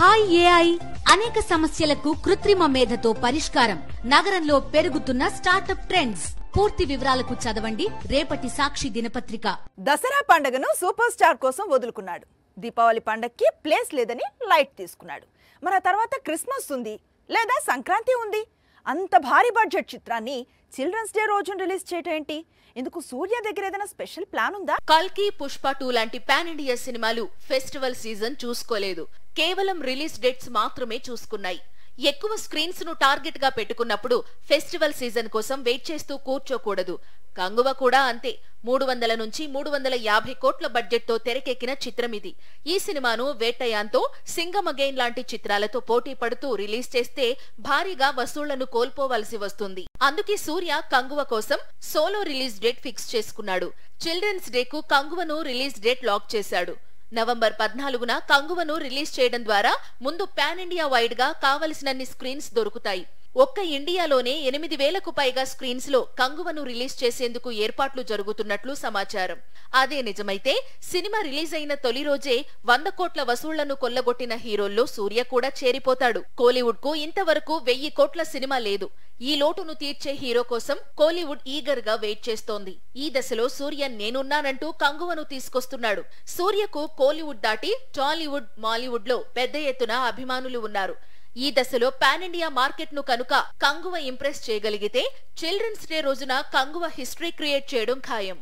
Hi AI అనేక సమస్యలకు కృత్రిమ మేధతో పరిష్కారం. నగరంలో పెరుగుతున్న స్టార్టప్ ట్రెండ్స్. పూర్తి వివరాలకు చదవండి రేపటి సాక్షి దినపత్రిక. దసరా పండుగను సూపర్ స్టార్ కోసం వదులుకున్నాడు. దీపావళి పండగకి ప్లేస్ లేదని లైట్ తీసుకున్నాడు. మన తర్వాత క్రిస్మస్ ఉంది లేదా సంక్రాంతి ఉంది. అంత భారీ బడ్జెట్ చిత్రాన్ని చిల్డ్రన్స్ డే రోజున రిలీజ్ చేయటం ఏంటి? ఇందుకు సూర్య దగ్గర ఏదైనా స్పెషల్ ప్లాన్ ఉందా? కల్కి, పుష్ప 2 లాంటి పాన్ ఇండియా సినిమాలు ఫెస్టివల్ సీజన్ చూసుకోలేదు. కేవలం రిలీజ్ డేట్స్ మాత్రమే చూసుకున్నాయి. ఎక్కువ స్క్రీన్స్ ను టార్గెట్ గా పెట్టుకున్నప్పుడు ఫెస్టివల్ సీజన్ కోసం వెయిట్ చేస్తూ కూర్చోకూడదు. కంగువ కూడా అంతే. 300 నుంచి 350 కోట్ల బడ్జెట్ తో తెరకెక్కిన చిత్రం ఇది. ఈ సినిమాను వేట్టయాన్తో, సింగం అగైన్ లాంటి చిత్రాలతో పోటీ పడుతూ రిలీజ్ చేస్తే భారీగా వసూళ్లను కోల్పోవలసి వస్తుంది. అందుకే సూర్య కంగువ కోసం సోలో రిలీజ్ డేట్ ఫిక్స్ చేసుకున్నాడు. చిల్డ్రన్స్ డే కు కంగువను రిలీజ్ డేట్ లాక్ చేశాడు. నవంబర్ 14న కంగువను రిలీజ్ చేయడం ద్వారా ముందు పాన్ ఇండియా వైడ్ గా కావలసినన్ని స్క్రీన్స్ దొరుకుతాయి. ఒక్క ఇండియాలోనే 8,000కు పైగా స్క్రీన్స్ లో కంగువను రిలీజ్ చేసేందుకు ఏర్పాట్లు జరుగుతున్నట్లు సమాచారం. అదే నిజమైతే సినిమా రిలీజ్ అయిన తొలి రోజే 100 కోట్ల వసూళ్లను కొల్లగొట్టిన హీరోల్లో సూర్య కూడా చేరిపోతాడు. కోలీవుడ్ కు ఇంతవరకు 1000 కోట్ల సినిమా లేదు. ఈ లోటును తీర్చే హీరో కోసం కోలీవుడ్ ఈగర్ గా వెయిట్ చేస్తోంది. ఈ దశలో సూర్య నేనున్నానంటూ కంగువను తీసుకొస్తున్నాడు. సూర్యకు కోలీవుడ్ దాటి టాలీవుడ్, మాలీవుడ్ లో పెద్ద ఎత్తున అభిమానులు ఉన్నారు. ఈ దశలో పాన్ ఇండియా మార్కెట్ ను కనుక కంగువ ఇంప్రెస్ చేయగలిగితే చిల్డ్రన్స్ డే రోజున కంగువ హిస్టరీ క్రియేట్ చేయడం ఖాయం.